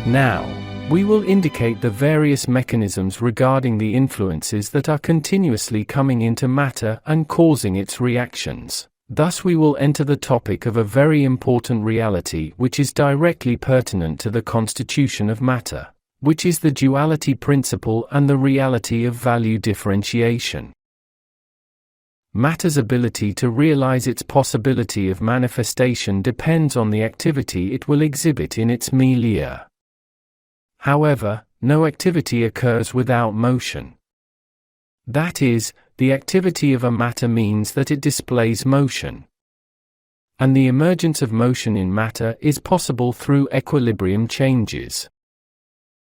Now, we will indicate the various mechanisms regarding the influences that are continuously coming into matter and causing its reactions. Thus we will enter the topic of a very important reality which is directly pertinent to the constitution of matter, which is the duality principle and the reality of value differentiation. Matter's ability to realize its possibility of manifestation depends on the activity it will exhibit in its milieu. However, no activity occurs without motion. That is, the activity of a matter means that it displays motion. And the emergence of motion in matter is possible through equilibrium changes.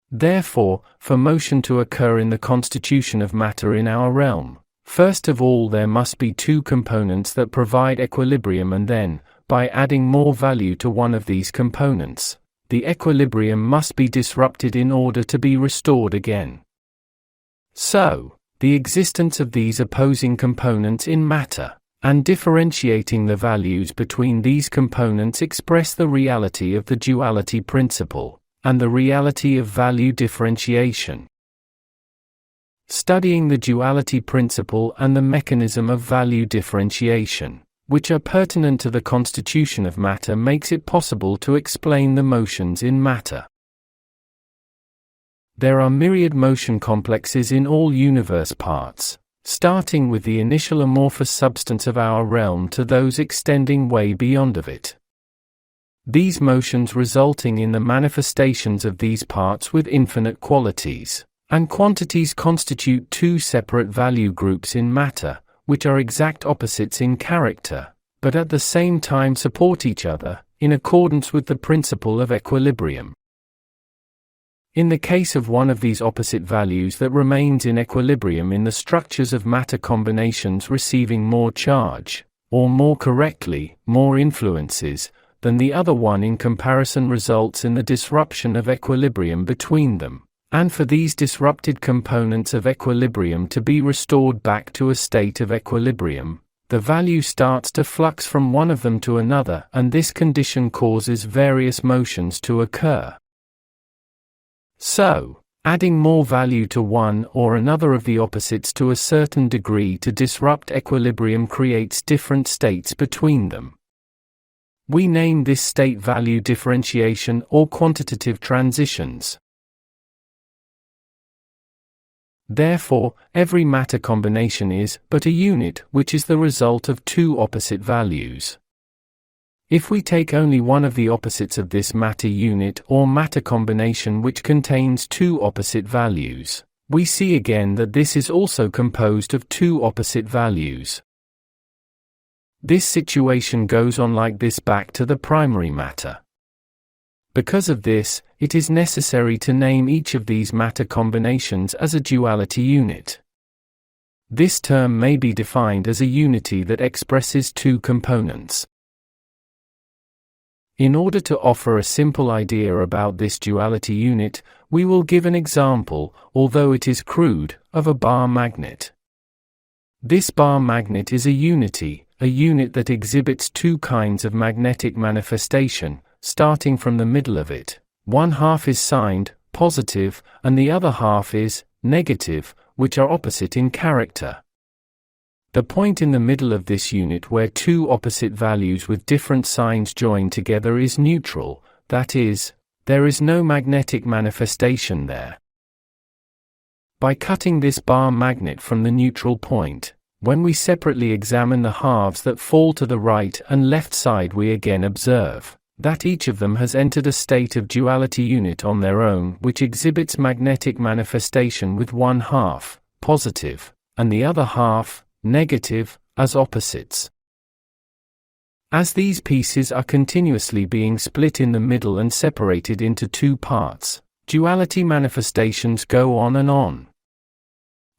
Therefore, for motion to occur in the constitution of matter in our realm, first of all there must be two components that provide equilibrium, and then, by adding more value to one of these components, the equilibrium must be disrupted in order to be restored again. So, the existence of these opposing components in matter, and differentiating the values between these components express the reality of the duality principle, and the reality of value differentiation. Studying the duality principle and the mechanism of value differentiation, which are pertinent to the constitution of matter, makes it possible to explain the motions in matter. There are myriad motion complexes in all universe parts, starting with the initial amorphous substance of our realm to those extending way beyond of it. These motions resulting in the manifestations of these parts with infinite qualities and quantities constitute two separate value groups in matter, which are exact opposites in character, but at the same time support each other, in accordance with the principle of equilibrium. In the case of one of these opposite values that remains in equilibrium in the structures of matter combinations receiving more charge, or more correctly, more influences, than the other one, in comparison results in the disruption of equilibrium between them. And for these disrupted components of equilibrium to be restored back to a state of equilibrium, the value starts to flux from one of them to another, and this condition causes various motions to occur. So, adding more value to one or another of the opposites to a certain degree to disrupt equilibrium creates different states between them. We name this state value differentiation or quantitative transitions. Therefore, every matter combination is but a unit which is the result of two opposite values. If we take only one of the opposites of this matter unit or matter combination which contains two opposite values, we see again that this is also composed of two opposite values. This situation goes on like this back to the primary matter. Because of this, it is necessary to name each of these matter combinations as a duality unit. This term may be defined as a unity that expresses two components. In order to offer a simple idea about this duality unit, we will give an example, although it is crude, of a bar magnet. This bar magnet is a unit that exhibits two kinds of magnetic manifestation, starting from the middle of it. One half is signed, positive, and the other half is negative, which are opposite in character. The point in the middle of this unit where two opposite values with different signs join together is neutral, that is, there is no magnetic manifestation there. By cutting this bar magnet from the neutral point, when we separately examine the halves that fall to the right and left side, we again observe that each of them has entered a state of duality unit on their own, which exhibits magnetic manifestation with one half, positive, and the other half, negative, as opposites. As these pieces are continuously being split in the middle and separated into two parts, duality manifestations go on and on.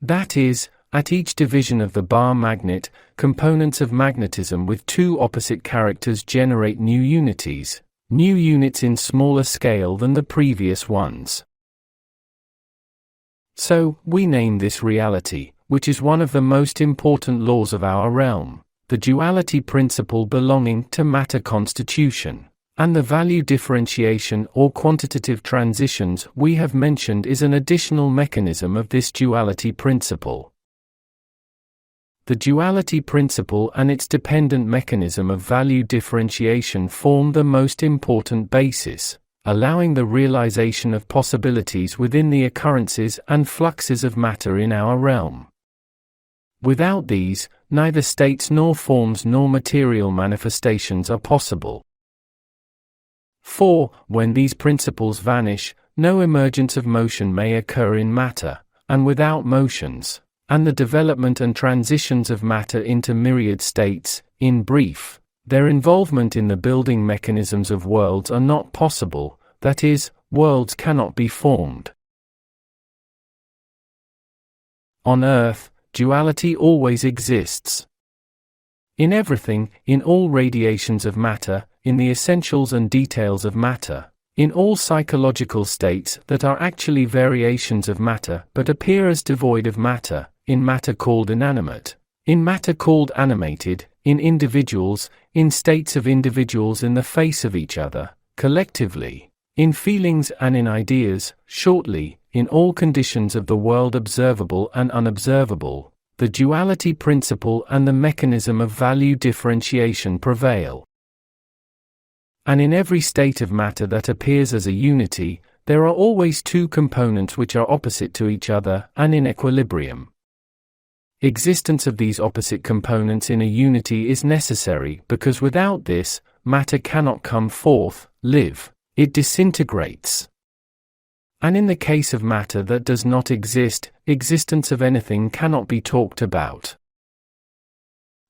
That is, at each division of the bar magnet, components of magnetism with two opposite characters generate new unities, new units in smaller scale than the previous ones. So, we name this reality, which is one of the most important laws of our realm, the duality principle belonging to matter constitution, And the value differentiation or quantitative transitions we have mentioned is an additional mechanism of this duality principle. The duality principle and its dependent mechanism of value differentiation form the most important basis, allowing the realization of possibilities within the occurrences and fluxes of matter in our realm. Without these, neither states nor forms nor material manifestations are possible. 4. When these principles vanish, no emergence of motion may occur in matter, and without motions, and the development and transitions of matter into myriad states, in brief, their involvement in the building mechanisms of worlds are not possible, that is, worlds cannot be formed. On Earth, duality always exists. In everything, in all radiations of matter, in the essentials and details of matter, in all psychological states that are actually variations of matter but appear as devoid of matter, in matter called inanimate, in matter called animated, in individuals, in states of individuals in the face of each other, collectively, in feelings and in ideas, shortly, in all conditions of the world observable and unobservable, the duality principle and the mechanism of value differentiation prevail. And in every state of matter that appears as a unity, there are always two components which are opposite to each other and in equilibrium. Existence of these opposite components in a unity is necessary because without this, matter cannot come forth, live, it disintegrates. And in the case of matter that does not exist, existence of anything cannot be talked about.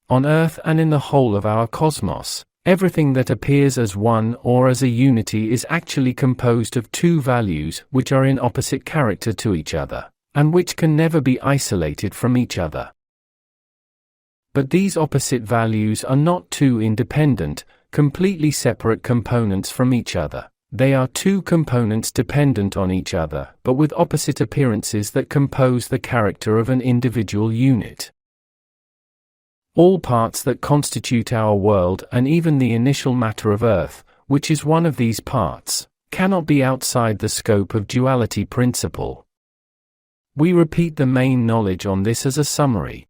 On Earth and in the whole of our cosmos, everything that appears as one or as a unity is actually composed of two values which are in opposite character to each other, and which can never be isolated from each other. But these opposite values are not two independent, completely separate components from each other. They are two components dependent on each other, but with opposite appearances that compose the character of an individual unit. All parts that constitute our world and even the initial matter of Earth, which is one of these parts, cannot be outside the scope of duality principle. We repeat the main knowledge on this as a summary.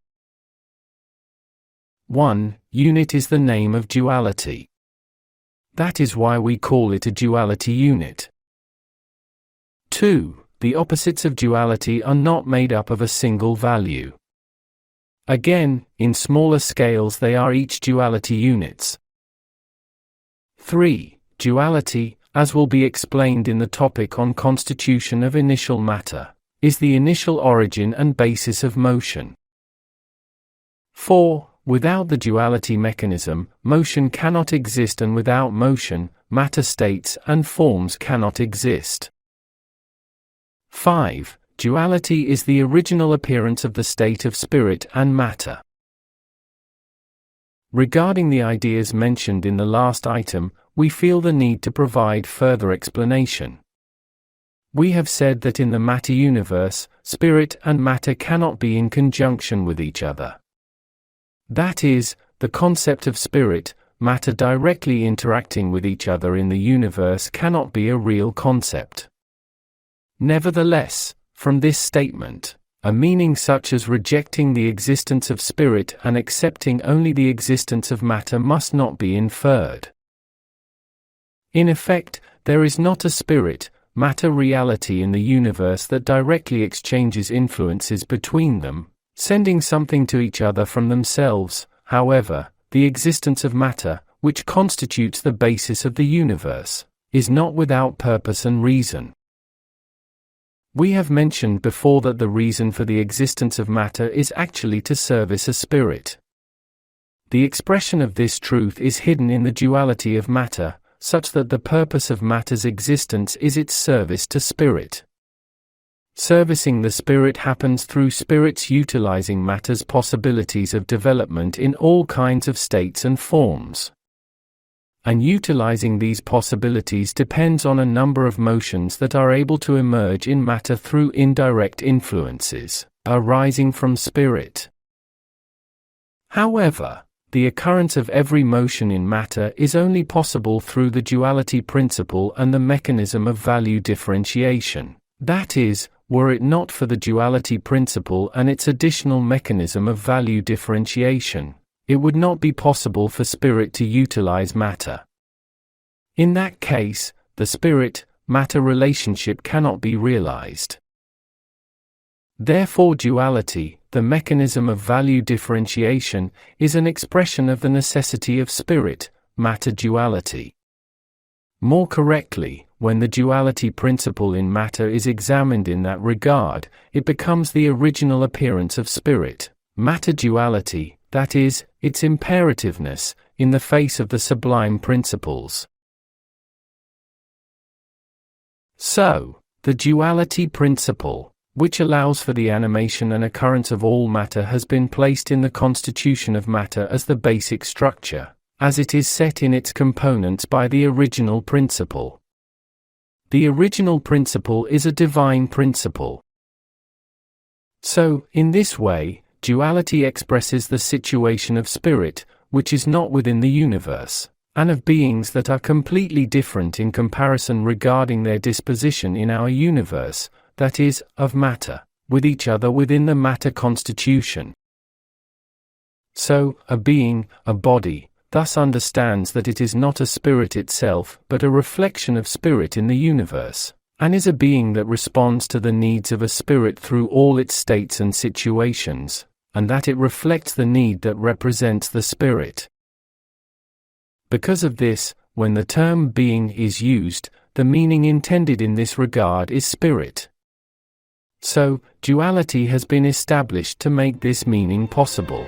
1. Unit is the name of duality. That is why we call it a duality unit. 2. The opposites of duality are not made up of a single value. Again, in smaller scales they are each duality units. 3. Duality, as will be explained in the topic on constitution of initial matter, is the initial origin and basis of motion. 4. Without the duality mechanism, motion cannot exist, and without motion, matter states and forms cannot exist. 5. Duality is the original appearance of the state of spirit and matter. Regarding the ideas mentioned in the last item, we feel the need to provide further explanation. We have said that in the matter universe, spirit and matter cannot be in conjunction with each other. That is, the concept of spirit, matter directly interacting with each other in the universe cannot be a real concept. Nevertheless, from this statement, a meaning such as rejecting the existence of spirit and accepting only the existence of matter must not be inferred. In effect, there is not a spirit, matter reality in the universe that directly exchanges influences between them, sending something to each other from themselves. However, the existence of matter, which constitutes the basis of the universe, is not without purpose and reason. We have mentioned before that the reason for the existence of matter is actually to service a spirit. The expression of this truth is hidden in the duality of matter, such that the purpose of matter's existence is its service to spirit. Servicing the spirit happens through spirits utilizing matter's possibilities of development in all kinds of states and forms. And utilizing these possibilities depends on a number of motions that are able to emerge in matter through indirect influences, arising from spirit. However, the occurrence of every motion in matter is only possible through the duality principle and the mechanism of value differentiation. That is, were it not for the duality principle and its additional mechanism of value differentiation, it would not be possible for spirit to utilize matter. In that case, the spirit-matter relationship cannot be realized. Therefore, duality, the mechanism of value differentiation, is an expression of the necessity of spirit-matter duality. More correctly, when the duality principle in matter is examined in that regard, it becomes the original appearance of spirit-matter duality, that is, its imperativeness, in the face of the sublime principles. So, the duality principle, which allows for the animation and occurrence of all matter, has been placed in the constitution of matter as the basic structure, as it is set in its components by the original principle. The original principle is a divine principle. So, in this way, duality expresses the situation of spirit, which is not within the universe, and of beings that are completely different in comparison regarding their disposition in our universe, that is, of matter, with each other within the matter constitution. So, a being, a body, thus understands that it is not a spirit itself, but a reflection of spirit in the universe, and is a being that responds to the needs of a spirit through all its states and situations, and that it reflects the need that represents the spirit. Because of this, when the term being is used, the meaning intended in this regard is spirit. So, duality has been established to make this meaning possible.